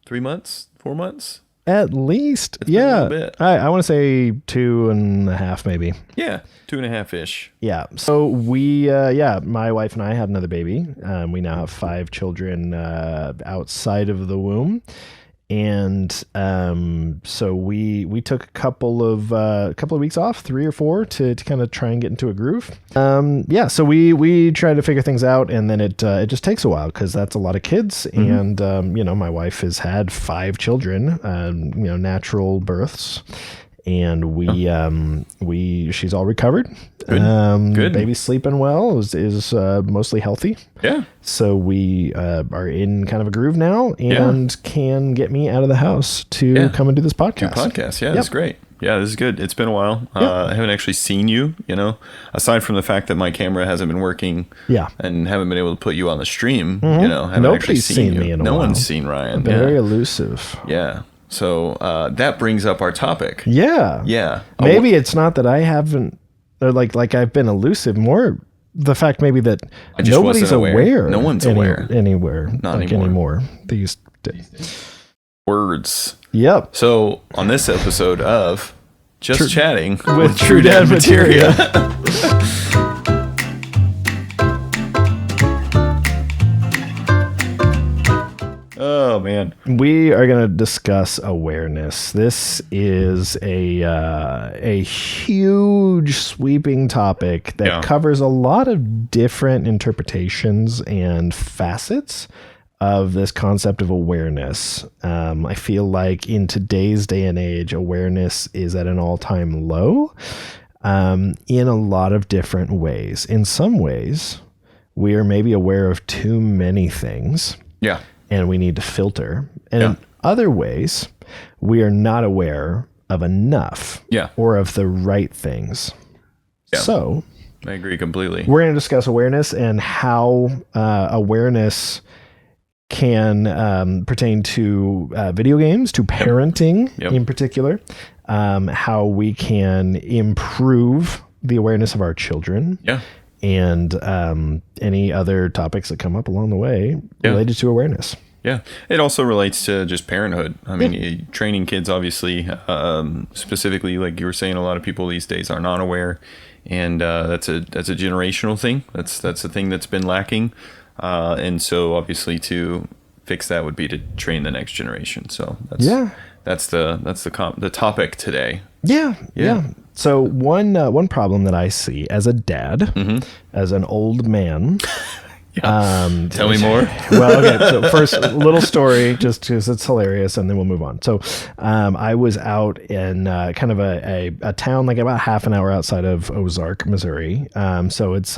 3 months, 4 months. At least. It's been a Yeah. little bit. I want to say 2.5 maybe. Yeah, 2.5-ish. Yeah. So my wife and I had another baby. We now have 5 children outside of the womb. And so we took a couple of weeks off, 3 or 4, to kind of try and get into a groove. So we try to figure things out, and then it just takes a while because that's a lot of kids. And my wife has had 5 children, natural births. And she's all recovered. Good. Baby's sleeping well, is mostly healthy. Yeah. So we are in kind of a groove now and can get me out of the house to come and do this podcast. Yeah, that's great. Yeah, this is good. It's been a while. I haven't actually seen you, aside from the fact that my camera hasn't been working and haven't been able to put you on the stream, haven't Nobody's actually seen me in a No while. one's seen Ryan. I've been very elusive. Yeah. So that brings up our topic. Yeah. Yeah. Maybe it's not that I haven't, or like I've been elusive, more the fact maybe that I just nobody's wasn't aware. No one's aware. Anywhere. Not anymore. These days. Words. Yep. So on this episode of Just Chatting with True Dad Materia. Oh man, we are going to discuss awareness. This is a huge sweeping topic that covers a lot of different interpretations and facets of this concept of awareness. I feel like in today's day and age, awareness is at an all-time low in a lot of different ways. In some ways, we are maybe aware of too many things. Yeah. And we need to filter. And in other ways, we are not aware of enough or of the right things. Yeah. So I agree completely. We're going to discuss awareness and how awareness can pertain to video games, to parenting in particular, how we can improve the awareness of our children. Yeah. And any other topics that come up along the way related to awareness. Yeah. It also relates to just parenthood. I mean, training kids, obviously, specifically, like you were saying, a lot of people these days are not aware. And that's a generational thing. That's a thing that's been lacking. And so obviously to fix that would be to train the next generation. So that's the topic today. Yeah. So one problem that I see as a dad, as an old man. Tell me more. Well, okay. So first, a little story, just because it's hilarious, and then we'll move on. So, I was out in kind of a town, like about half an hour outside of Ozark, Missouri. So it's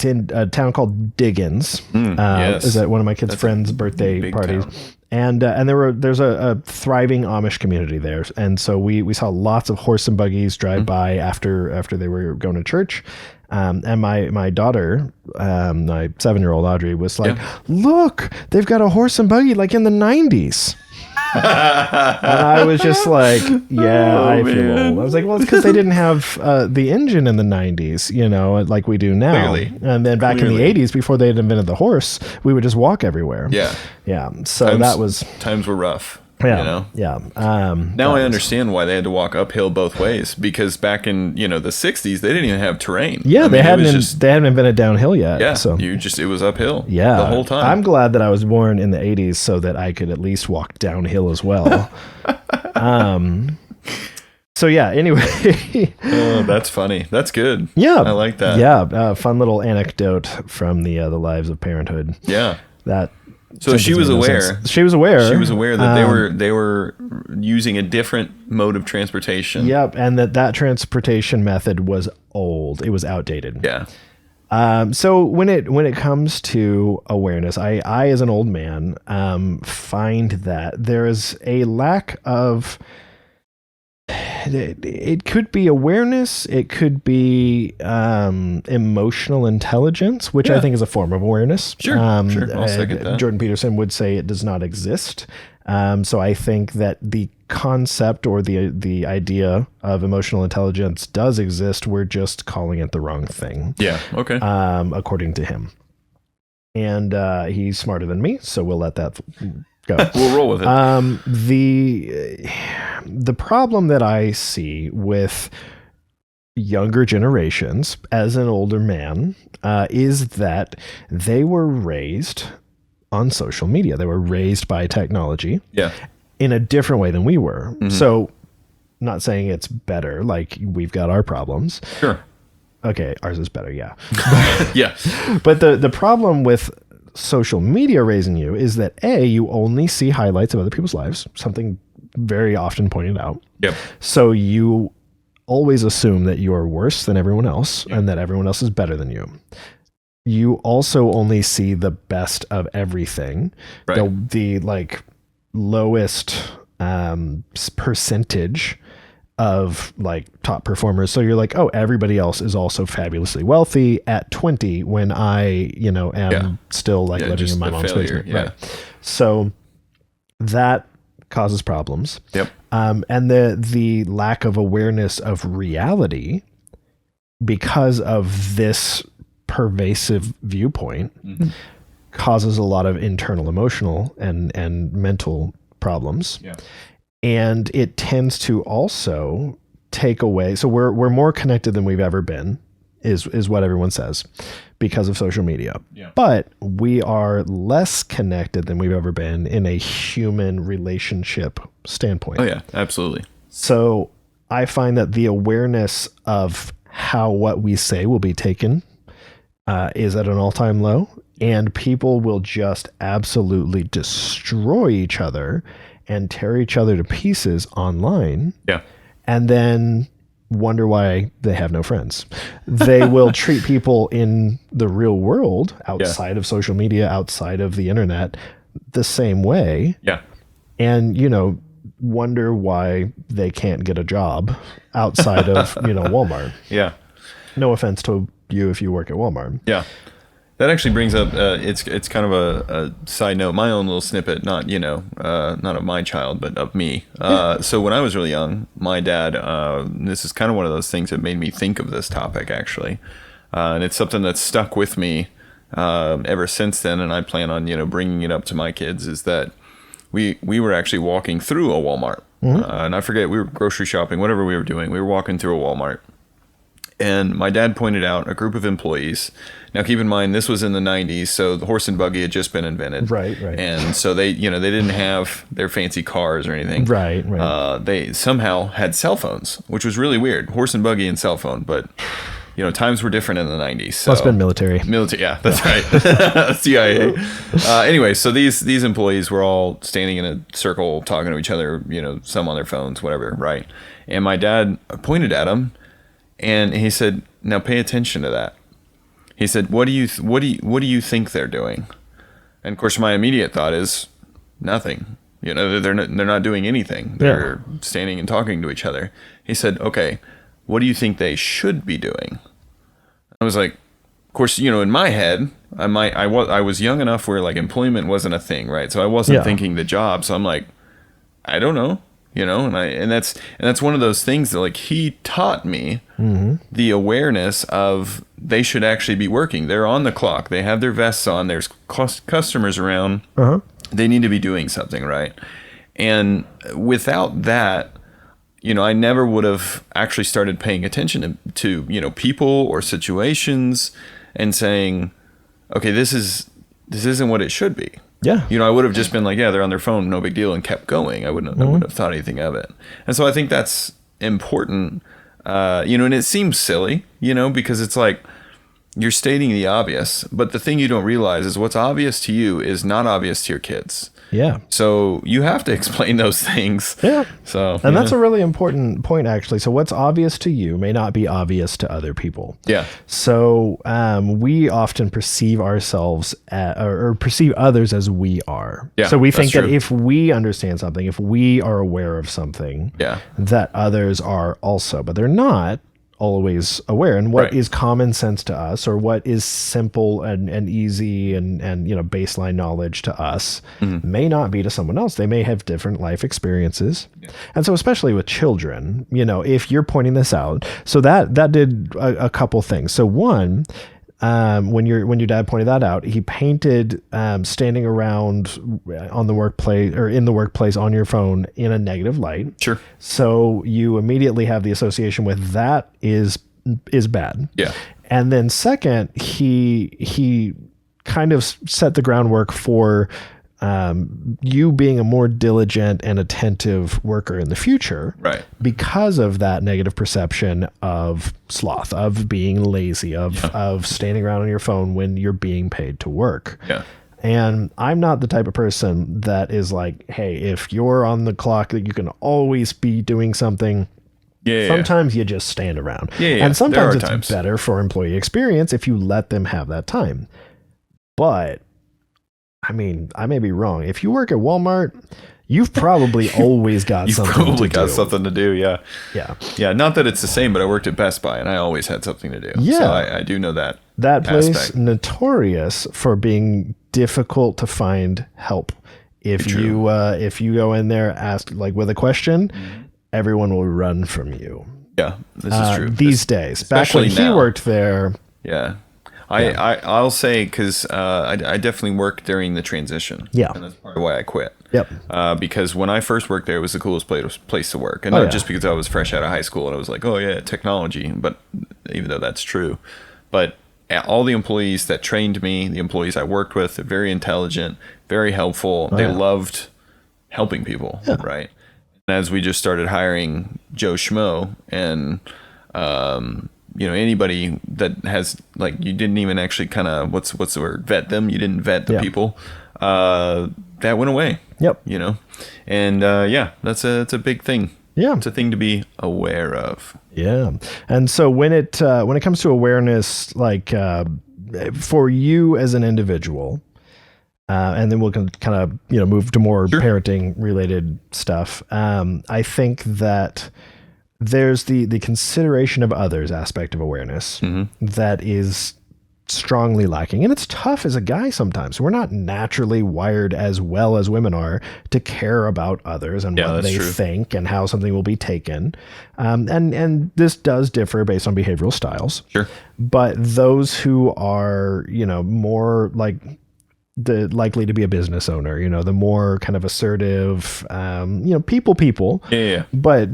in a town called Diggins. Yes. Is that one of my kids' friends' birthday parties? Town. And there's a thriving Amish community there, and so we saw lots of horse and buggies drive by after they were going to church. And my daughter, my 7-year-old Audrey, was like, "Look, they've got a horse and buggy like in the 90s." And I was just like, I feel old. I was like, well, it's because they didn't have the engine in the 90s, like we do now. Clearly. And then back in the 80s, before they had invented the horse, we would just walk everywhere. Yeah. So times were rough. Yeah. Now I understand why they had to walk uphill both ways, because back in the 60s they didn't even have terrain. Yeah, they hadn't invented downhill yet. Yeah, so it was uphill. Yeah, the whole time. I'm glad that I was born in the 80s so that I could at least walk downhill as well. So yeah. Anyway. Oh, that's funny. That's good. Yeah, I like that. Yeah, fun little anecdote from the lives of parenthood. Yeah. That. So she was aware. She was aware. She was aware that they were using a different mode of transportation. Yep, and that transportation method was old. It was outdated. Yeah. So when it comes to awareness, I as an old man find that there is a lack of. It could be awareness. It could be emotional intelligence, which I think is a form of awareness. Sure. I'll second that. Jordan Peterson would say it does not exist. So I think that the concept or the idea of emotional intelligence does exist. We're just calling it the wrong thing. Yeah. Okay. According to him. And he's smarter than me, so we'll let that Go. We'll roll with it. The problem that I see with younger generations as an older man is that they were raised on social media. They were raised by technology Yeah. in a different way than we were. Mm-hmm. So not saying it's better, like we've got our problems. Sure. Okay, ours is better, yeah. Yeah. But the problem with social media raising you is that A, you only see highlights of other people's lives, something very often pointed out. Yep. So you always assume that you are worse than everyone else and that everyone else is better than you. You also only see the best of everything. Right. The like lowest percentage of like top performers. So you're like, oh, everybody else is also fabulously wealthy at 20 when I, am still like living just in my the mom's failure, basement. yeah. Right. So that causes problems. Yep. And the lack of awareness of reality because of this pervasive viewpoint causes a lot of internal emotional and mental problems. Yeah. And it tends to also take away. So we're more connected than we've ever been is what everyone says because of social media. Yeah. But we are less connected than we've ever been in a human relationship standpoint. Oh yeah, absolutely. So I find that the awareness of how what we say will be taken is at an all-time low, and people will just absolutely destroy each other and tear each other to pieces online. Yeah. And then wonder why they have no friends. They will treat people in the real world outside of social media, outside of the internet, the same way. Yeah. And, wonder why they can't get a job outside of, Walmart. Yeah. No offense to you if you work at Walmart. Yeah. That actually brings up, it's kind of a side note, my own little snippet, not, not of my child, but of me. So when I was really young, my dad, this is kind of one of those things that made me think of this topic, actually. And it's something that's stuck with me ever since then, and I plan on, bringing it up to my kids, is that we were actually walking through a Walmart. And I forget, we were grocery shopping, whatever we were doing. We were walking through a Walmart. And my dad pointed out a group of employees. Now, keep in mind, this was in the 90s, so the horse and buggy had just been invented. Right. And so they didn't have their fancy cars or anything. Right. They somehow had cell phones, which was really weird. Horse and buggy and cell phone, but times were different in the 90s. So. Must have been military. Yeah, that's right. CIA. Anyway, so these employees were all standing in a circle talking to each other, some on their phones, whatever, right? And my dad pointed at them. And he said, "Now pay attention to that." He said, "What do you think they're doing?" And of course, my immediate thought is nothing. They're not doing anything. They're standing and talking to each other. He said, "Okay, what do you think they should be doing?" I was like, of course, in my head, I was young enough where like employment wasn't a thing, right? So I wasn't thinking the job. So I'm like, I don't know. And that's one of those things that like he taught me the awareness of they should actually be working. They're on the clock. They have their vests on. There's customers around. They need to be doing something, right? And without that, I never would have actually started paying attention to people or situations and saying, okay, this isn't what it should be. Yeah. I would have just been like, yeah, they're on their phone, no big deal, and kept going. I wouldn't have thought anything of it. And so I think that's important, and it seems silly, because it's like you're stating the obvious, but the thing you don't realize is what's obvious to you is not obvious to your kids. Yeah. So you have to explain those things. Yeah. So, and that's a really important point, actually. So what's obvious to you may not be obvious to other people. Yeah. So we often perceive ourselves or perceive others as we are. Yeah, so we think that true. if we understand something, if we are aware of something, that others are also, but they're not always aware. And what is common sense to us, or what is simple and easy and baseline knowledge to us, may not be to someone else. They may have different life experiences. And so especially with children, if you're pointing this out, so that did a couple things. So one, when your dad pointed that out, he painted standing around on the workplace or in the workplace on your phone in a negative light. Sure. So you immediately have the association with that is bad. Yeah. And then second, he kind of set the groundwork for you being a more diligent and attentive worker in the future, Right. because of that negative perception of sloth, of being lazy, of standing around on your phone when you're being paid to work. Yeah. And I'm not the type of person that is like, hey, if you're on the clock, that you can always be doing something. Yeah. Sometimes you just stand around. Yeah. And sometimes There are it's times. better for employee experience if you let them have that time. But I mean, I may be wrong. If you work at Walmart, you've probably always got You've something probably to got do. something to do. Yeah. Yeah. Yeah. Not that it's the same, but I worked at Best Buy and I always had something to do. Yeah. So I do know that. That place aspect. notorious for being difficult to find help. If you go in there, ask like with a question, everyone will run from you. Yeah. This is true. These days, back when especially he now. worked there, Yeah. I'll say because I definitely worked during the transition. Yeah. And that's part of why I quit. Yep. Because when I first worked there, it was the coolest place to work. And Oh, not yeah. just because I was fresh out of high school and I was like, oh, yeah, technology. But even though that's true. But all the employees that trained me, the employees I worked with, they're very intelligent, very helpful. They yeah. loved helping people. Right. And as we just started hiring Joe Schmo and, anybody that has like, you didn't even actually kind of, what's the word, vet them. You didn't vet the Yeah. people. That went away. Yep. And that's a big thing. Yeah. It's a thing to be aware of. Yeah. And so when it comes to awareness, like for you as an individual, and then we'll kind of, move to more parenting related stuff. I think that there's the consideration of others aspect of awareness that is strongly lacking. And it's tough as a guy sometimes. We're not naturally wired as well as women are to care about others and what they think and how something will be taken. And this does differ based on behavioral styles. Sure. But those who are, more like the likely to be a business owner, the more kind of assertive, people. Yeah. But,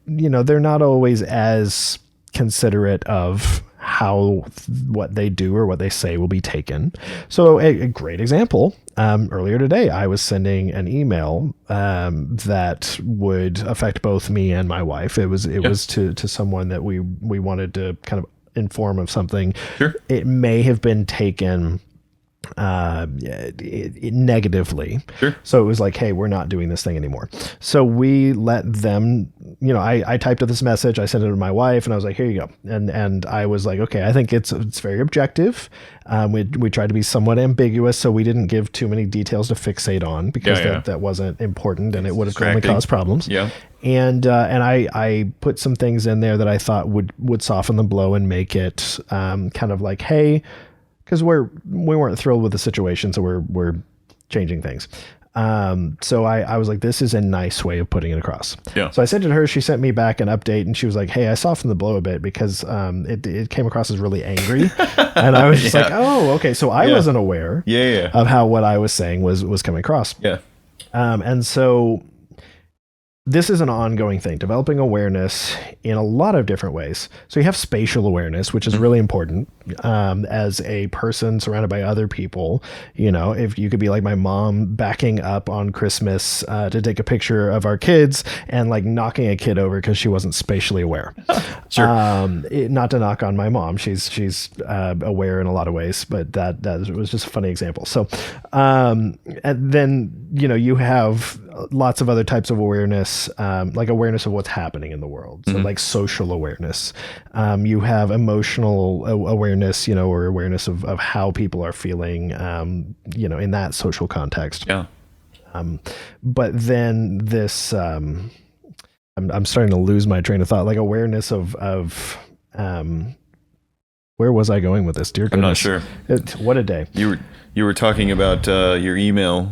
they're not always as considerate of how what they do or what they say will be taken. So a great example, earlier today, I was sending an email that would affect both me and my wife. It was to someone that we wanted to kind of inform of something. Sure. It may have been taken negatively. Sure. So it was like, hey, we're not doing this thing anymore. So we let them, I typed up this message, I sent it to my wife and I was like, here you go. And I was like, okay, I think it's very objective. We tried to be somewhat ambiguous, so we didn't give too many details to fixate on because that wasn't important and it would have only caused problems. Yeah. And I put some things in there that I thought would soften the blow and make it kind of like, hey, because we weren't thrilled with the situation, so we're changing things. So I was like, this is a nice way of putting it across. Yeah. So I sent it to her. She sent me back an update, and she was like, hey, I softened the blow a bit because it came across as really angry, and I was just like, oh, okay. So I wasn't aware of how what I was saying was coming across. Yeah. And so this is an ongoing thing, developing awareness in a lot of different ways. So you have spatial awareness, which is really important as a person surrounded by other people. If you could be like my mom backing up on Christmas to take a picture of our kids and like knocking a kid over because she wasn't spatially aware. Sure. Not to knock on my mom. She's aware in a lot of ways, but that was just a funny example. So and then, you have lots of other types of awareness, like awareness of what's happening in the world. So like social awareness. You have emotional awareness, or awareness of how people are feeling, in that social context. Yeah. But then this, I'm starting to lose my train of thought, like awareness of where was I going with this? Dear goodness. I'm not sure. What a day. You were talking about your email.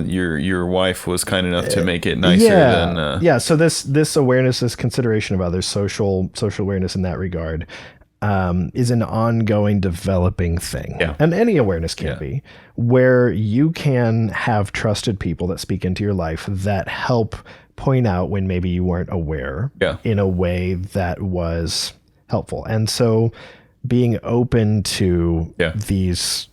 Your wife was kind enough to make it nicer than. So this awareness, this consideration of others, social awareness in that regard. is an ongoing developing thing. Yeah. And any awareness can Yeah. be, where you can have trusted people that speak into your life that help point out when maybe you weren't aware Yeah. in a way that was helpful. And so being open to Yeah. these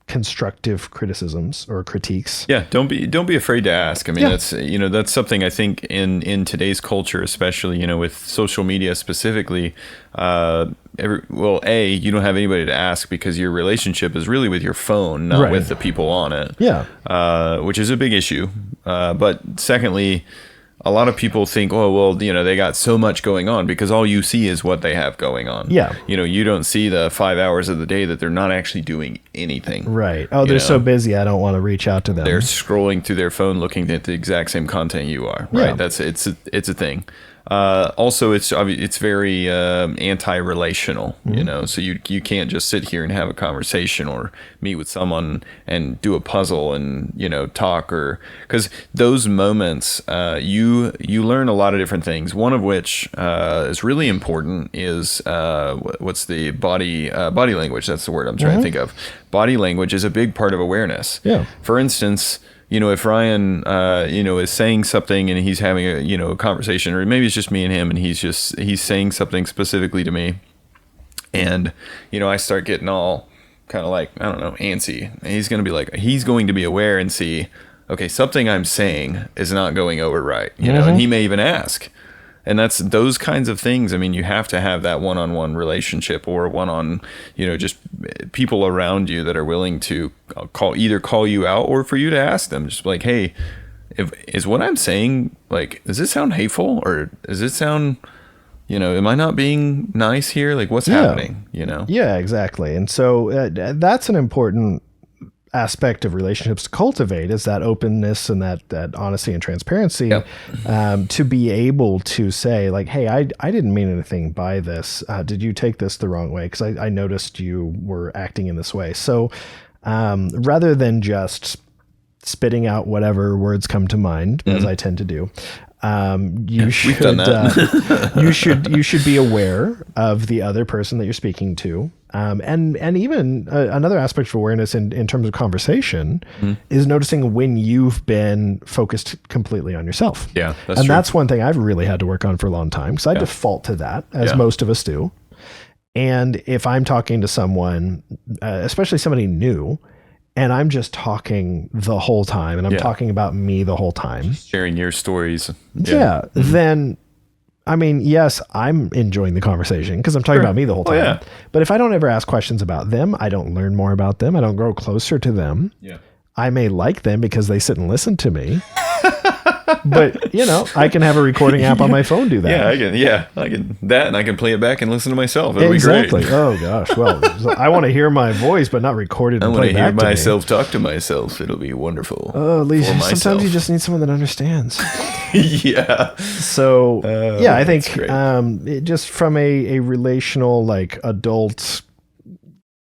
constructive criticisms or critiques. Yeah, don't be afraid to ask. I mean, Yeah. that's something I think in today's culture, especially with social media specifically. You don't have anybody to ask because your relationship is really with your phone, not Right. with the people on it. Yeah. Which is a big issue. But secondly, a lot of people think, oh, well, they got so much going on because all you see is what they have going on. Yeah. You don't see the 5 hours of the day that they're not actually doing anything. Right. Oh, they're so busy. I don't want to reach out to them. They're scrolling through their phone looking at the exact same content you are. Right. Yeah. It's a thing. Also, it's very anti-relational, so you can't just sit here and have a conversation or meet with someone and do a puzzle and talk, or because those moments you learn a lot of different things. One of which is really important is what's the body language. That's the word I'm trying to think of. Body language is a big part of awareness. Yeah. For instance, if Ryan, is saying something and he's having a conversation, or maybe it's just me and him, and he's saying something specifically to me, and I start getting all kind of like, I don't know, antsy. And he's going to be aware and see, okay, something I'm saying is not going over right, and he may even ask. And that's those kinds of things. I mean, you have to have that one-on-one relationship, or just people around you that are willing to call you out, or for you to ask them, just like, hey, is what I'm saying, like, does it sound hateful, or does it sound, am I not being nice here? Like, what's happening? Yeah, exactly. And so that's an important aspect of relationships to cultivate, is that openness and that honesty and transparency. Yep. To be able to say, like, hey, I didn't mean anything by this. Did you take this the wrong way? Because I noticed you were acting in this way. So rather than just spitting out whatever words come to mind, as I tend to do, you should done that. you should be aware of the other person that you're speaking to. And even another aspect of awareness in terms of conversation is noticing when you've been focused completely on yourself. Yeah, that's one thing I've really had to work on for a long time, because I default to that, as most of us do. And if I'm talking to someone, especially somebody new, and I'm just talking the whole time, and I'm talking about me the whole time, sharing your stories. Then, I mean, yes, I'm enjoying the conversation because I'm talking about me the whole time. Yeah. But if I don't ever ask questions about them, I don't learn more about them. I don't grow closer to them. Yeah. I may like them because they sit and listen to me. But, I can have a recording app on my phone do that. I can that, and I can play it back and listen to myself. It'll Exactly. be great. Oh gosh. Well, so I want to hear my voice, but not recorded I and want to played hear back to me. myself talk to myself. It'll be wonderful. Oh, Lisa, for myself. sometimes you just need someone that understands. Yeah. So, I think great. just from a relational, like, adult,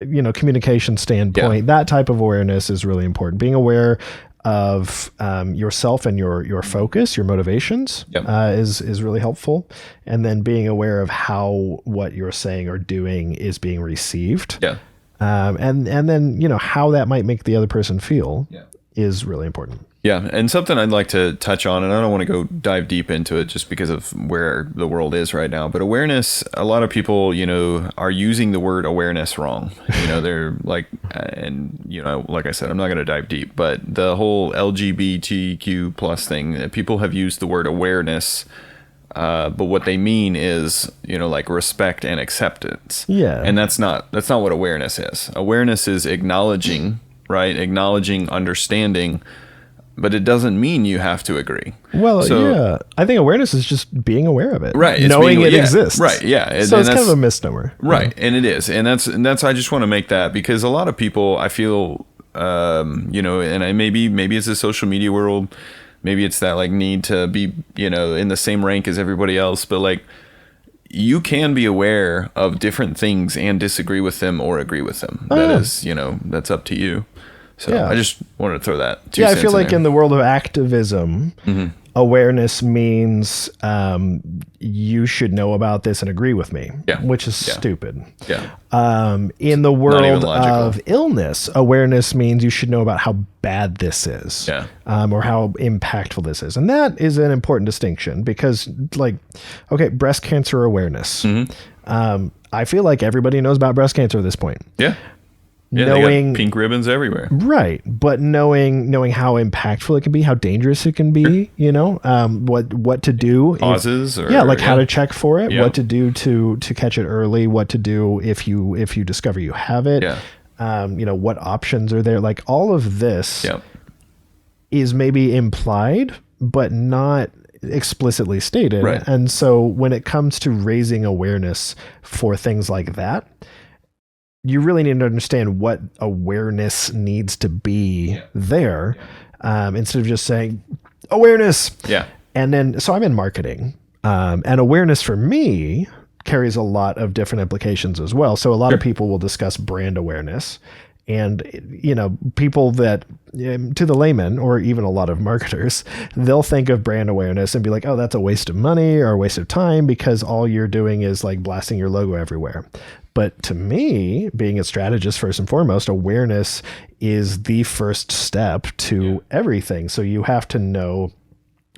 communication standpoint, that type of awareness is really important. Being aware of yourself and your focus, your motivations, is really helpful. And then being aware of how what you're saying or doing is being received. Yeah. And then, how that might make the other person feel is really important. Yeah, and something I'd like to touch on, and I don't want to go dive deep into it just because of where the world is right now, but awareness, a lot of people, are using the word awareness wrong. They're like, and, like I said, I'm not going to dive deep, but the whole LGBTQ plus thing, people have used the word awareness, but what they mean is, like respect and acceptance. Yeah. And that's not what awareness is. Awareness is acknowledging, right? Acknowledging, understanding, but it doesn't mean you have to agree. Well, I think awareness is just being aware of it, right? Knowing it exists, right? Yeah. So it's kind of a misnomer, right? And it is, and that's. I just want to make that, because a lot of people, I feel, and maybe it's the social media world, maybe it's that like need to be, in the same rank as everybody else, but like, you can be aware of different things and disagree with them or agree with them. That's up to you. So I just wanted to throw that. I feel like in the world of activism, awareness means you should know about this and agree with me, Yeah. which is Yeah. stupid. Yeah. In the even world logical. of illness, awareness means you should know about how bad this is, Yeah. or how impactful this is. And that is an important distinction because, like, okay, breast cancer awareness. I feel like everybody knows about breast cancer at this point. Yeah. Yeah, Knowing- they got pink ribbons everywhere. Right, but knowing how impactful it can be, how dangerous it can be, what to do, Causes or like how to check for it, Yeah. what to do to catch it early, what to do if you discover you have it, Yeah. what options are there, like all of this Yeah. is maybe implied but not explicitly stated. Right. And so when it comes to raising awareness for things like that, you really need to understand what awareness needs to be there, instead of just saying awareness. Yeah. And then, so I'm in marketing, and awareness for me carries a lot of different implications as well. So a lot of people will discuss brand awareness, and people that, to the layman or even a lot of marketers, they'll think of brand awareness and be like, oh, that's a waste of money or a waste of time because all you're doing is like blasting your logo everywhere. But to me, being a strategist first and foremost, awareness is the first step to everything. So you have to know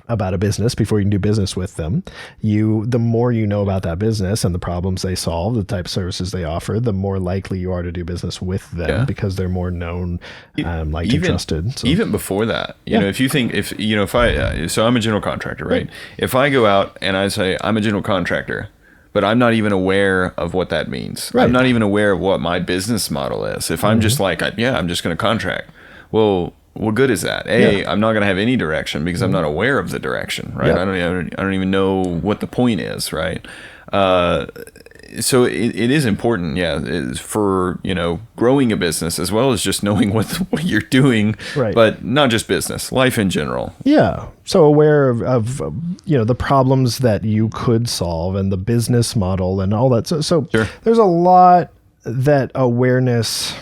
about a business before you can do business with them. The more you know about that business and the problems they solve, the type of services they offer, the more likely you are to do business with them because they're more known, liked and trusted. So. Even before that, so I'm a general contractor, right? If I go out and I say I'm a general contractor, but I'm not even aware of what that means. Right. I'm not even aware of what my business model is. If I'm just like, I'm just going to contract. Well, what good is that? I'm not going to have any direction because I'm not aware of the direction, right? I don't even know what the point is, right? So it is important, for growing a business as well as just knowing what you're doing, right? But not just business, life in general. Yeah. So aware of the problems that you could solve and the business model and all that. So Sure. There's a lot that awareness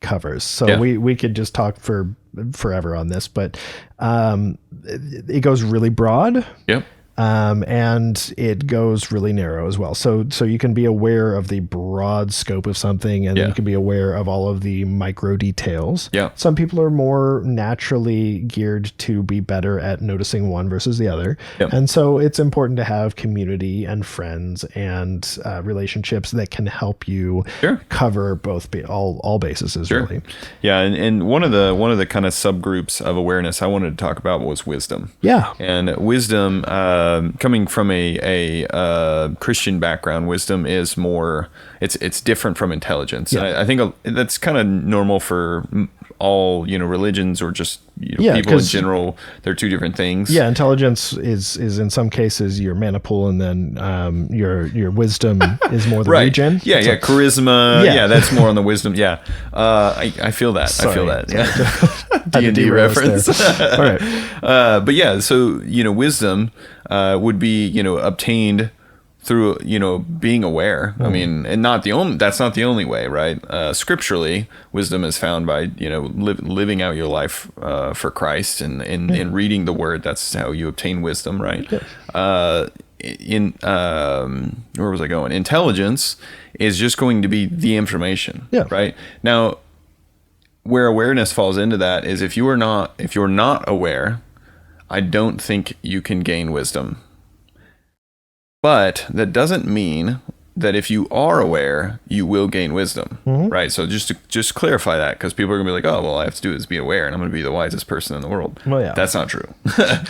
covers. So we could just talk for forever on this, but it goes really broad. Yep. And it goes really narrow as well. So you can be aware of the broad scope of something, and you can be aware of all of the micro details. Yeah. Some people are more naturally geared to be better at noticing one versus the other. Yep. And so it's important to have community and friends and relationships that can help you cover all bases, really. Yeah. And one of the kind of subgroups of awareness I wanted to talk about was wisdom. Yeah. And wisdom, coming from a Christian background, wisdom is more, it's different from intelligence. And I think that's kind of normal for all, religions or just people in general. They're two different things. Yeah, intelligence is in some cases your mana pool, and then your wisdom is more the regen. Yeah, charisma. Yeah, that's more on the wisdom. Yeah, I feel that. Sorry. I feel that. Yeah, D&D reference. All right, but yeah, so wisdom would be obtained through being aware. I mean, and that's not the only way, right? Scripturally, wisdom is found by living out your life for Christ and reading the Word. That's how you obtain wisdom, right? Where was I going? Intelligence is just going to be the information, right? Now, where awareness falls into that is if you're not aware, I don't think you can gain wisdom. But that doesn't mean that if you are aware, you will gain wisdom, right? So just clarify that, because people are going to be like, oh, well, all I have to do is be aware, and I'm going to be the wisest person in the world. Well, yeah. That's not true.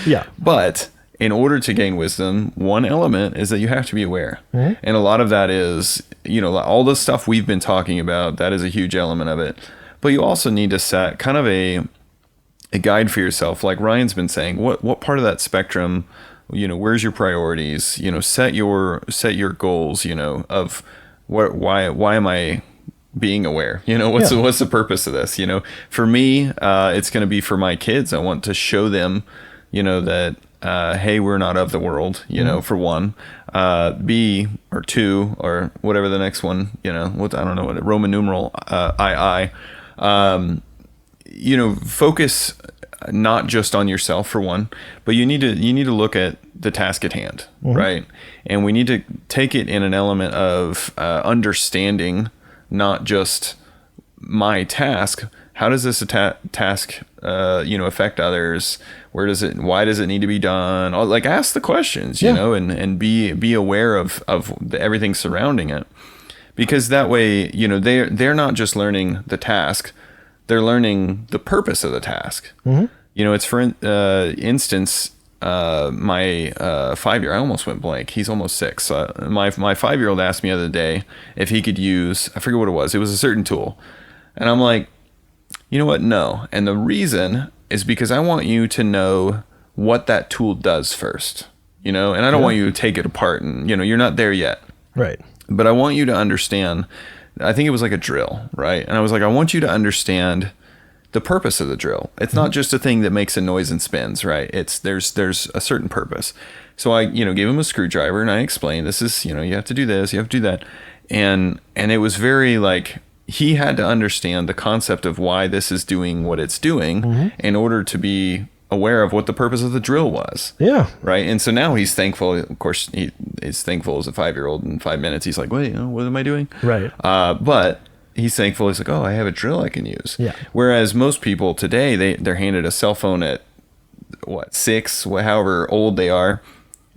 Yeah. But in order to gain wisdom, one element is that you have to be aware. And a lot of that is, all the stuff we've been talking about, that is a huge element of it. But you also need to set kind of a guide for yourself. Like Ryan's been saying, what part of that spectrum, where's your priorities, set your goals, of why am I being aware, what's the purpose of this? For me, it's going to be for my kids. I want to show them, that, hey, we're not of the world, for one, B or two, or whatever the next one, I don't know what Roman numeral, II, focus not just on yourself for one, but you need to look at the task at hand, right? And we need to take it in an element of understanding, not just my task. How does this task, affect others? Why does it need to be done? Like, ask the questions, you know, and be aware of everything surrounding it, because that way, they're not just learning the task, they're learning the purpose of the task. It's for instance, my 5-year, I almost went blank. He's almost 6. My 5-year-old asked me the other day if he could use, I forget what it was. It was a certain tool. And I'm like, you know what? No. And the reason is because I want you to know what that tool does first, and I don't want you to take it apart and, you're not there yet. Right. But I want you to understand, I think it was like a drill, right? And I was like, I want you to understand the purpose of the drill. It's not just a thing that makes a noise and spins, right? There's a certain purpose. So I, gave him a screwdriver and I explained, this is, you have to do this, you have to do that. And it was very like, he had to understand the concept of why this is doing what it's doing in order to be aware of what the purpose of the drill was. Yeah. Right. And so now he's thankful. Of course, he is thankful as a 5-year-old. In 5 minutes, he's like, wait, what am I doing? Right. But he's thankful. He's like, oh, I have a drill I can use. Yeah. Whereas most people today, they're handed a cell phone at 6, however old they are.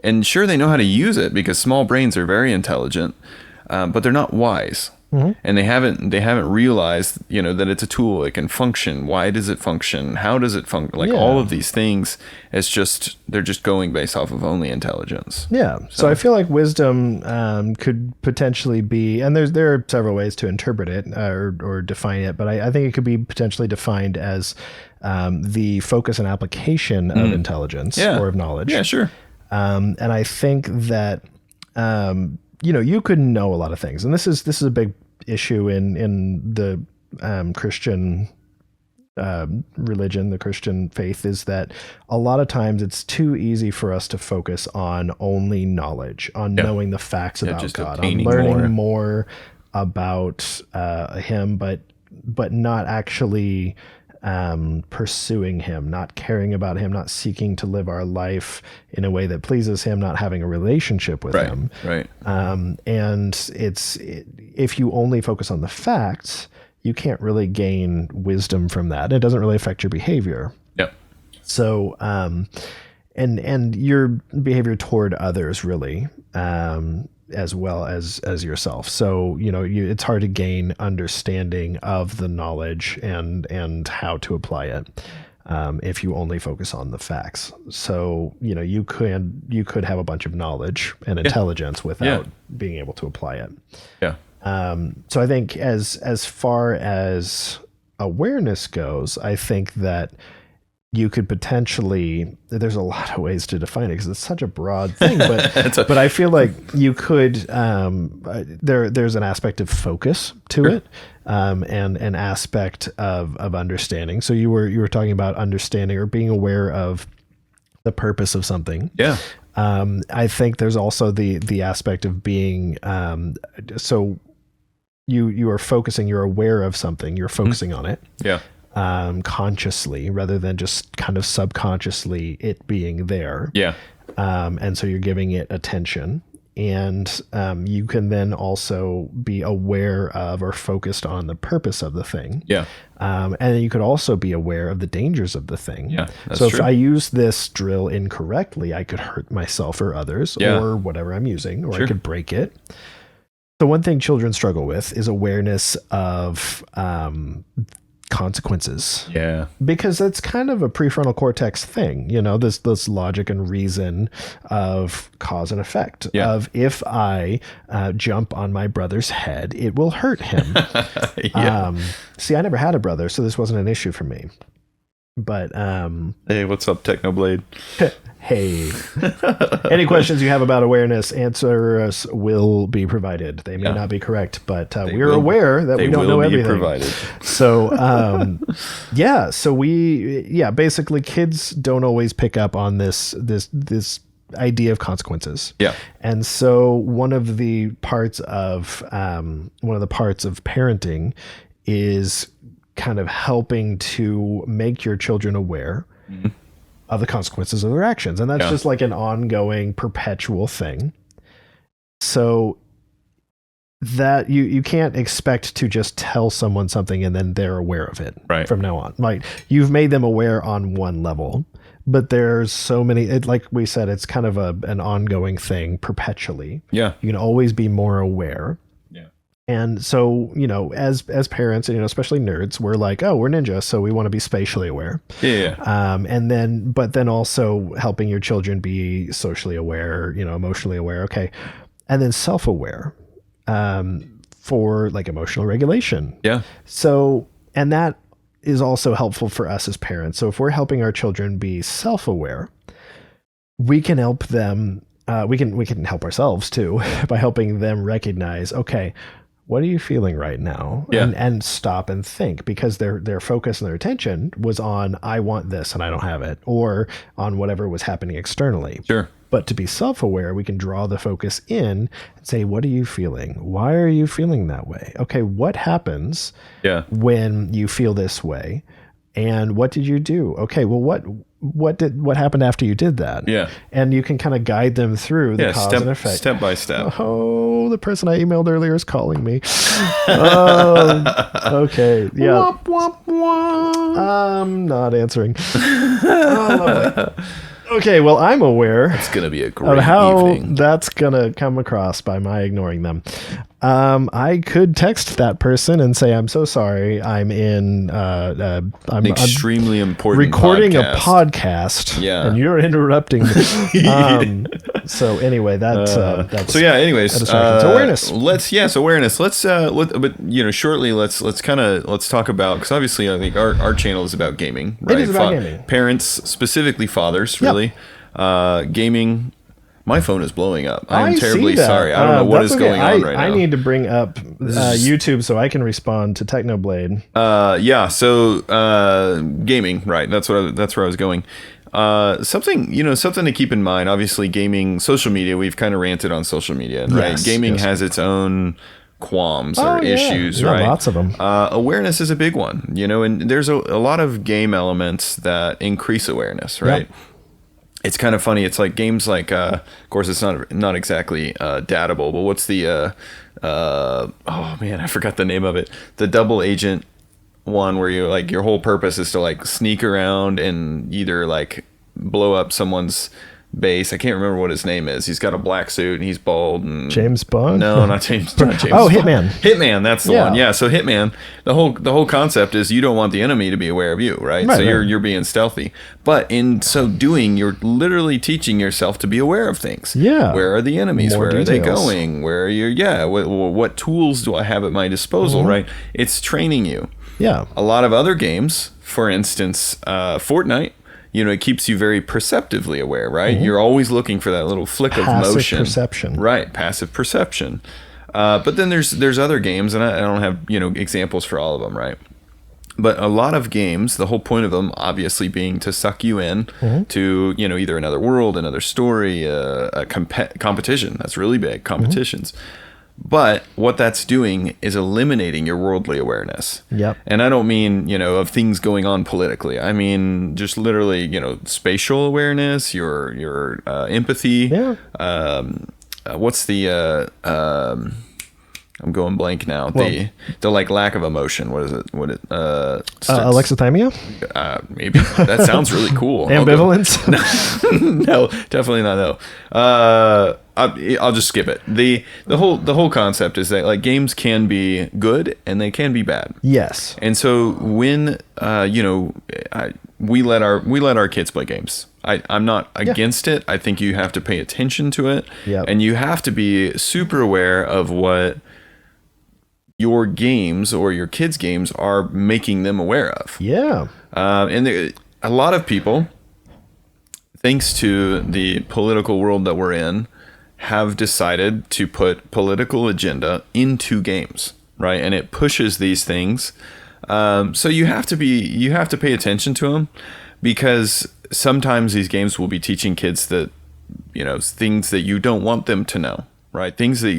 And sure, they know how to use it because small brains are very intelligent, but they're not wise. And they haven't realized, that it's a tool. It can function. Why does it function? How does it function? Like all of these things, they're just going based off of only intelligence. Yeah. So I feel like wisdom could potentially be, and there are several ways to interpret it or define it, but I think it could be potentially defined as the focus and application of intelligence or of knowledge. Yeah, sure. And I think that you could know a lot of things, and this is a big issue in the Christian religion, the Christian faith, is that a lot of times it's too easy for us to focus on only knowledge, on knowing the facts about God, on learning more about Him, but not actually pursuing Him, not caring about Him, not seeking to live our life in a way that pleases Him, not having a relationship with Him. Right. And if you only focus on the facts, you can't really gain wisdom from that. It doesn't really affect your behavior. Yep. So, and your behavior toward others really, as well as yourself. So, it's hard to gain understanding of the knowledge and how to apply it if you only focus on the facts. So, you could have a bunch of knowledge and intelligence without being able to apply it. Yeah. So I think as far as awareness goes, I think that you could potentially, there's a lot of ways to define it because it's such a broad thing, but I feel like you could, there's an aspect of focus to it, and an aspect of understanding. So you were talking about understanding or being aware of the purpose of something. Yeah. I think there's also the aspect of being, so you are focusing, you're aware of something, you're focusing on it. Yeah. Consciously rather than just kind of subconsciously it being there. Yeah. And so you're giving it attention, and you can then also be aware of or focused on the purpose of the thing. Yeah. And then you could also be aware of the dangers of the thing. Yeah. That's so true. If I use this drill incorrectly, I could hurt myself or others or whatever I'm using, or I could break it. The one thing children struggle with is awareness of consequences. Yeah. Because that's kind of a prefrontal cortex thing, this logic and reason of cause and effect, of if I jump on my brother's head, it will hurt him. See, I never had a brother, so this wasn't an issue for me. But hey, what's up, Technoblade? Hey, any questions you have about awareness, answers will be provided. They may not be correct, but we're aware that we don't know everything. Provided. So, basically kids don't always pick up on this idea of consequences. Yeah. And so one of the parts of parenting is kind of helping to make your children aware of the consequences of their actions. And that's just like an ongoing, perpetual thing. So that you can't expect to just tell someone something and then they're aware of it from now on. Like, you've made them aware on one level, but there's so many, like we said, it's kind of an ongoing thing perpetually. Yeah. You can always be more aware. Yeah. And so, as parents, and, especially nerds, we're like, oh, we're ninjas, so we want to be spatially aware. Yeah. But then also helping your children be socially aware, emotionally aware. Okay. And then self-aware. For like emotional regulation. Yeah. So, and that is also helpful for us as parents. So if we're helping our children be self-aware, we can help them. We can help ourselves too by helping them recognize, okay, what are you feeling right now? Yeah. And stop and think, because their focus and their attention was on, I want this and I don't have it, or on whatever was happening externally. Sure. But to be self-aware, we can draw the focus in and say, what are you feeling? Why are you feeling that way? Okay, what happens when you feel this way? And what did you do? Okay, well, what happened after you did that? Yeah. And you can kind of guide them through the cause and effect. Step by step. Oh, the person I emailed earlier is calling me. Okay. Yeah. Womp, womp, womp. I'm not answering. Oh, lovely. Okay, well, I'm aware. It's going to be a great of how evening. That's going to come across by my ignoring them. I could text that person and say, I'm so sorry. I'm in I'm extremely important recording podcast. a podcast. Yeah. And you're interrupting me. So anyway, that's so yeah, anyways, awareness. Awareness. Shortly let's talk about, because obviously I think our channel is about gaming, right? It is about gaming. Parents, specifically fathers, really. Gaming. My phone is blowing up. I'm terribly sorry. I don't know what is going on right now. I need to bring up YouTube so I can respond to Technoblade. So gaming, right? That's where I was going. Something to keep in mind. Obviously, gaming, social media. We've kind of ranted on social media, right? Yes, Gaming has its own qualms or issues, right? Lots of them. Awareness is a big one, and there's a lot of game elements that increase awareness, right? Yep. It's kind of funny. It's like games like, of course, it's not exactly datable, but what's the, oh man, I forgot the name of it. The double agent one where you like your whole purpose is to like sneak around and either like blow up someone's base. I can't remember what his name is. He's got a black suit and he's bald. And James Bond? No, not James Bond. Oh, Hitman. Hitman, that's the one. Yeah, so Hitman, the whole concept is you don't want the enemy to be aware of you, right? So you're being stealthy. But in so doing, you're literally teaching yourself to be aware of things. Yeah. Where are the enemies? More Where details. are they going? Where are you? Yeah. What tools do I have at my disposal, right? It's training you. Yeah. A lot of other games, for instance, Fortnite, it keeps you very perceptively aware, right? You're always looking for that little flick of motion. Passive perception. Right, passive perception. But then there's other games, and I don't have, examples for all of them, right? But a lot of games, the whole point of them obviously being to suck you in to, either another world, another story, a competition. That's really big, competitions. But what that's doing is eliminating your worldly awareness. Yep. And I don't mean, of things going on politically. I mean, just literally, spatial awareness, your empathy. Yeah. What's the, I'm going blank now. The like lack of emotion. What is it? Alexithymia? Maybe. That sounds really cool. Ambivalence? No, definitely not. No. I'll just skip it. The whole concept is that like games can be good and they can be bad. Yes. And so when we let our kids play games. I'm not against it. I think you have to pay attention to it. Yep. And you have to be super aware of what your games or your kids' games are making them aware of. Yeah. And a lot of people, thanks to the political world that we're in, have decided to put political agenda into games, right? And it pushes these things. So you have to pay attention to them, because sometimes these games will be teaching kids that, things that you don't want them to know, right? Things that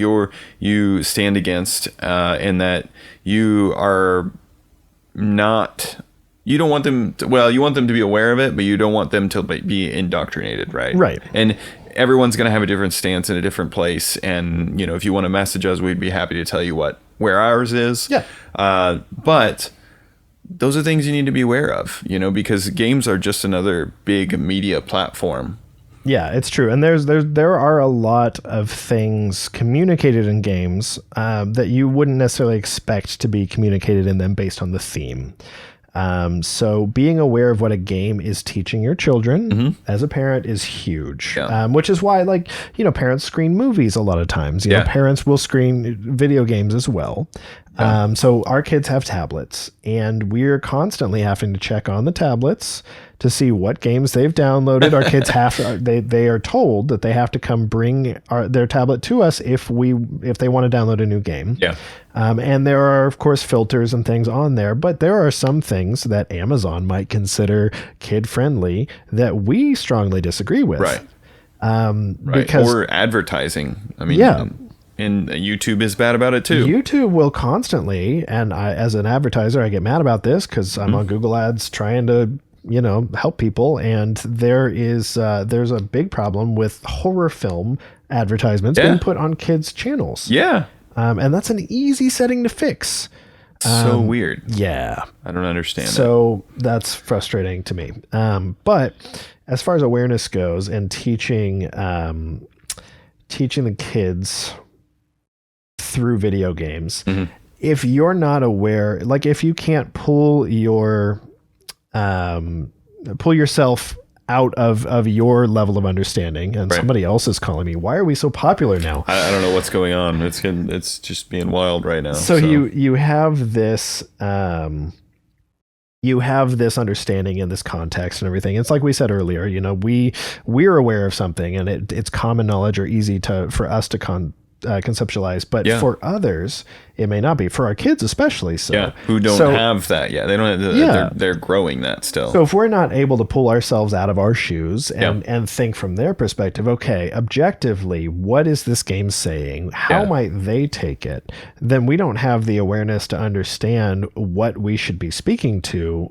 you stand against, and that you are not you don't want them to, well, you want them to be aware of it, but you don't want them to be indoctrinated, right? Right. And everyone's going to have a different stance in a different place. And, if you want to message us, we'd be happy to tell you where ours is. Yeah. But those are things you need to be aware of, because games are just another big media platform. Yeah, it's true. And there are a lot of things communicated in games that you wouldn't necessarily expect to be communicated in them based on the theme. So being aware of what a game is teaching your children as a parent is huge, which is why, parents screen movies a lot of times. Parents will screen video games as well. So our kids have tablets, and we're constantly having to check on the tablets to see what games they've downloaded. Our kids they are told that they have to come bring their tablet to us if they want to download a new game. Yeah. And there are, of course, filters and things on there, but there are some things that Amazon might consider kid-friendly that we strongly disagree with. Right. Because, or advertising. I mean, and YouTube is bad about it too. YouTube will constantly, and as an advertiser, I get mad about this because I'm on Google Ads trying to, help people. And there's a big problem with horror film advertisements being put on kids' channels. Yeah. And that's an easy setting to fix. So weird. Yeah. I don't understand So that's frustrating to me. But as far as awareness goes and teaching the kids through video games, if you're not aware, if you can't pull yourself out of your level of understanding, and somebody else is calling me. Why are we so popular now? I don't know what's going on. It's just being wild right now. So you have this understanding in this context and everything. It's like we said earlier, we're aware of something, and it's common knowledge or easy for us to conceptualize, but for others it may not be. For our kids especially, who don't have that yet. They don't have they're growing that still. So if we're not able to pull ourselves out of our shoes and think from their perspective, okay, objectively, what is this game saying? How might they take it? Then we don't have the awareness to understand what we should be speaking to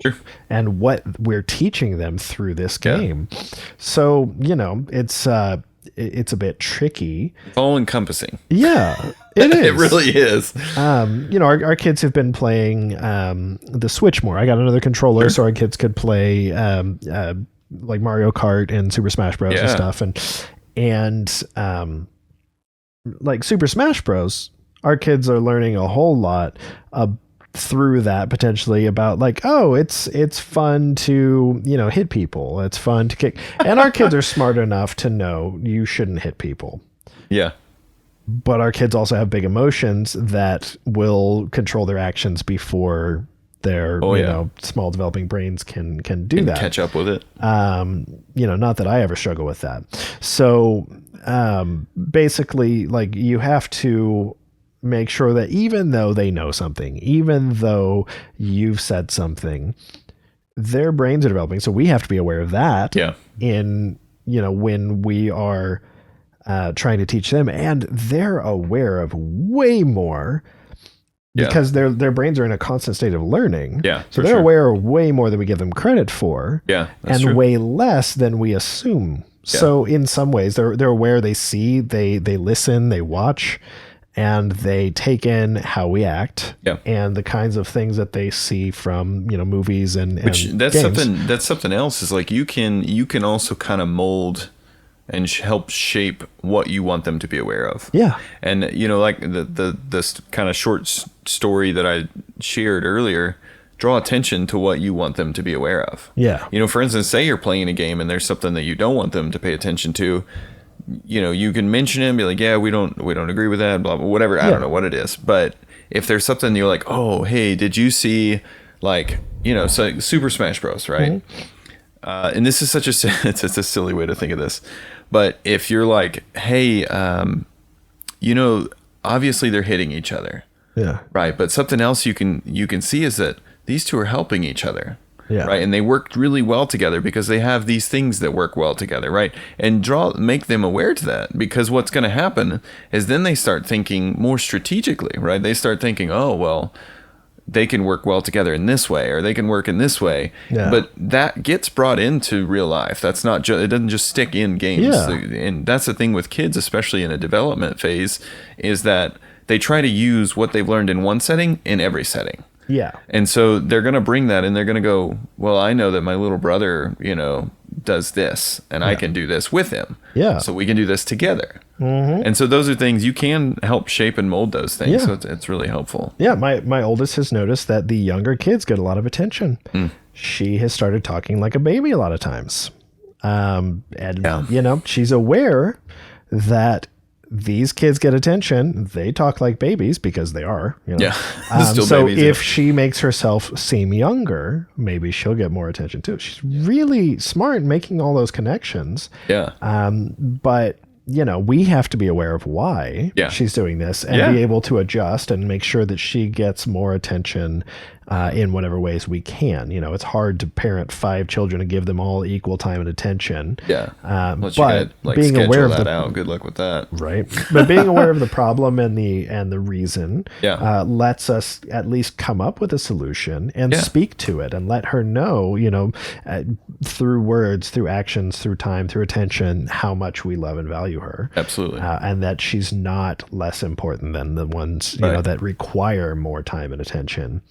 and what we're teaching them through this game. So, it's a bit tricky. All encompassing. Yeah, it is. It really is. Our kids have been playing the Switch more. I got another controller so our kids could play like Mario Kart and Super Smash Bros. And stuff. And like Super Smash Bros., our kids are learning a whole lot through that, potentially, about it's fun to hit people, it's fun to kick, and our kids are smart enough to know you shouldn't hit people, but our kids also have big emotions that will control their actions before their small developing brains can do that, catch up with it. Not that I ever struggle with that. So basically, you have to make sure that even though they know something, even though you've said something, their brains are developing. So we have to be aware of that in, when we are trying to teach them, and they're aware of way more because their brains are in a constant state of learning. So they're aware of way more than we give them credit for, and true. Way less than we assume. So in some ways they're aware, they see, they listen, they watch, and they take in how we act and the kinds of things that they see from movies and that's games. That's something else, is you can also kind of mold and help shape what you want them to be aware of. And like the kind of short story that I shared earlier, draw attention to what you want them to be aware of. For instance, say you're playing a game and there's something that you don't want them to pay attention to. You can mention it and be like, we don't agree with that, blah, blah, whatever. I don't know what it is. But if there's something you're like, oh, hey, did you see so Super Smash Bros, right? And this is such it's a silly way to think of this. But if you're like, hey, obviously they're hitting each other. Right. But something else you can see is that these two are helping each other. Right. And they work really well together because they have these things that work well together. Right. And make them aware to that, because what's going to happen is then they start thinking more strategically. Right. They start thinking, oh, well, they can work well together in this way, or they can work in this way. Yeah. But that gets brought into real life. That's not just, it doesn't just stick in games. Yeah. And that's the thing with kids, especially in a development phase, is that they try to use what they've learned in one setting in every setting. Yeah. And so they're going to bring that and they're going to go, well, I know that my little brother, does this and I can do this with him. Yeah. So we can do this together. And so those are things you can help shape and mold those things. Yeah. So it's really helpful. Yeah. My oldest has noticed that the younger kids get a lot of attention. She has started talking like a baby a lot of times. She's aware that these kids get attention. They talk like babies because they are, Yeah. So Still babies, if she makes herself seem younger, maybe she'll get more attention too. She's really smart in making all those connections. Yeah. But we have to be aware of why she's doing this and be able to adjust and make sure that she gets more attention in whatever ways we can. It's hard to parent 5 children and give them all equel time and attention. Yeah. But being aware of out. Good luck with that. Right. But being aware of the problem and the reason lets us at least come up with a solution and speak to it and let her know, through words, through actions, through time, through attention, how much we love and value her. Absolutely. And that she's not less important than the ones, that require more time and attention,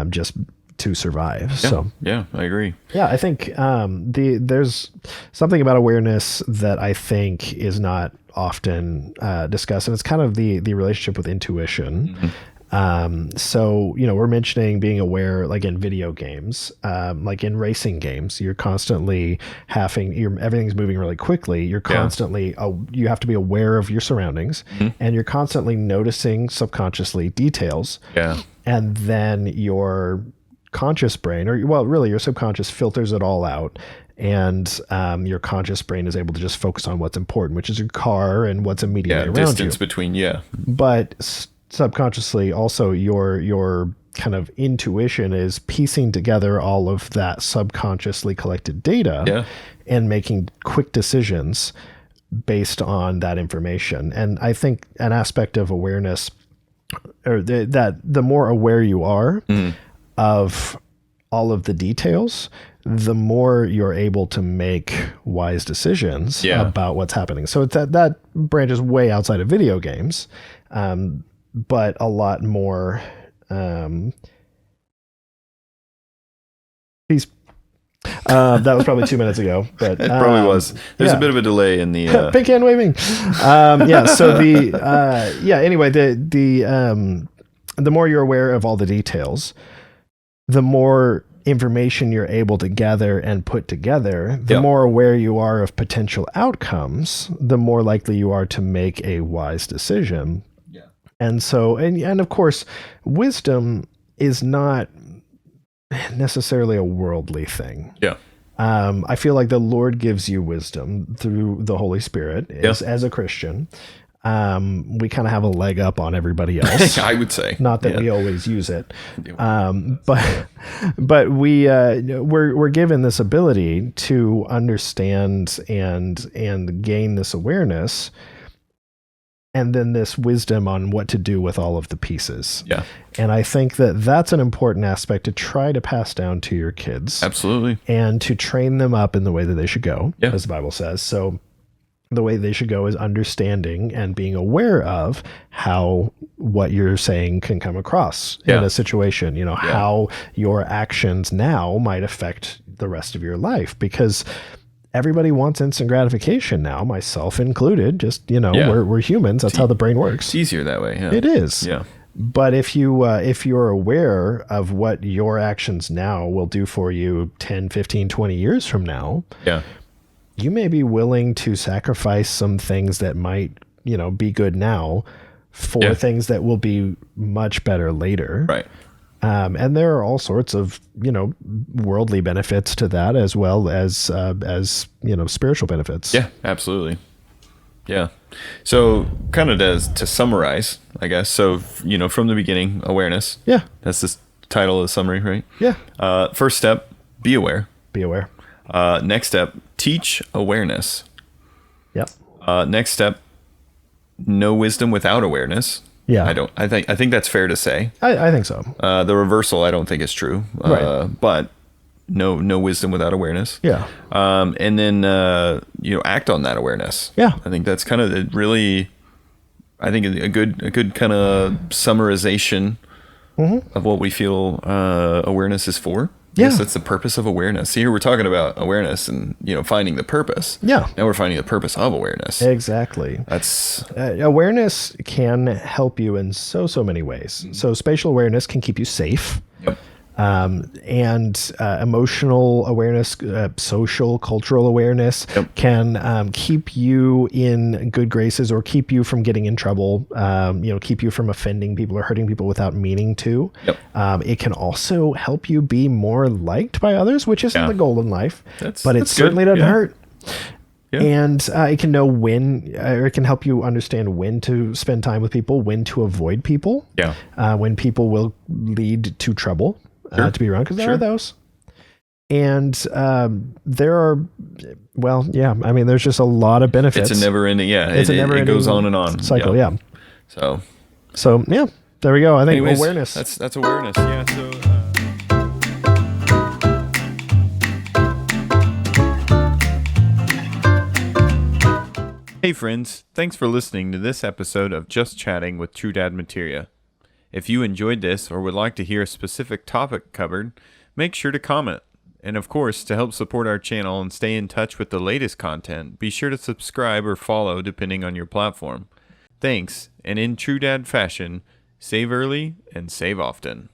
just to survive. Yeah. So yeah, I agree. Yeah, I think there's something about awareness that I think is not often discussed, and it's kind of the relationship with intuition. So we're mentioning being aware, like in video games, like in racing games, you're constantly everything's moving really quickly. You're constantly you have to be aware of your surroundings, and you're constantly noticing subconsciously details. Yeah, and then your conscious brain, really your subconscious, filters it all out, and your conscious brain is able to just focus on what's important, which is your car and what's immediately around distance you. between But subconsciously, also your kind of intuition is piecing together all of that subconsciously collected data and making quick decisions based on that information. And I think an aspect of awareness, or that the more aware you are of all of the details, the more you're able to make wise decisions about what's happening. So it's that branches way outside of video games, but a lot more. That was probably 2 minutes ago, but it probably was. There's a bit of a delay in the pink hand waving. So anyway, the more you're aware of all the details, the more information you're able to gather and put together, the more aware you are of potential outcomes, the more likely you are to make a wise decision. And so, and of course, wisdom is not necessarily a worldly thing. I feel like the Lord gives you wisdom through the Holy Spirit as a Christian. We kind of have a leg up on everybody else. I would say. Not that we always use it. But we're given this ability to understand and gain this awareness, and then this wisdom on what to do with all of the pieces. And I think that that's an important aspect to try to pass down to your kids. Absolutely. And to train them up in the way that they should go, as the Bible says. So the way they should go is understanding and being aware of how what you're saying can come across in a situation, how your actions now might affect the rest of your life, because everybody wants instant gratification now, myself included. Just, we're humans. That's how the brain works. It's easier that way. It is. But if you're aware of what your actions now will do for you 10, 15, 20 years from now, you may be willing to sacrifice some things that might, be good now for things that will be much better later. Right. And there are all sorts of, worldly benefits to that, as well as spiritual benefits. Yeah, absolutely. Yeah. So kind of to summarize, I guess. So, from the beginning, awareness. Yeah. That's the title of the summary, right? Yeah. First step, be aware. Be aware. Next step, teach awareness. Yep. Next step, no wisdom without awareness. Yeah. I think that's fair to say. I think so. The reversal, I don't think is true. Right. But no wisdom without awareness. Yeah. And then act on that awareness. Yeah. I think that's kind of really, I think a good kind of summarization of what we feel awareness is for. Yeah. Yes, that's the purpose of awareness. Here we're talking about awareness and finding the purpose. Yeah. Now we're finding the purpose of awareness. Exactly. That's Awareness can help you in so many ways. So spatial awareness can keep you safe. Yep. And emotional awareness, social, cultural awareness can keep you in good graces or keep you from getting in trouble, keep you from offending people or hurting people without meaning to. Yep. It can also help you be more liked by others, which isn't the goal in life, but it certainly good. doesn't hurt. Yeah. And it can know when, or it can help you understand when to spend time with people, when to avoid people, when people will lead to trouble. To be around, because there are those. And there are, there's just a lot of benefits. It's a never ending, it goes on and on. Cycle, So there we go. I think anyways, awareness. That's awareness, yeah. So. Hey friends, thanks for listening to this episode of Just Chatting with True Dad Materia. If you enjoyed this or would like to hear a specific topic covered, make sure to comment. And of course, to help support our channel and stay in touch with the latest content, be sure to subscribe or follow depending on your platform. Thanks, and in true dad fashion, save early and save often.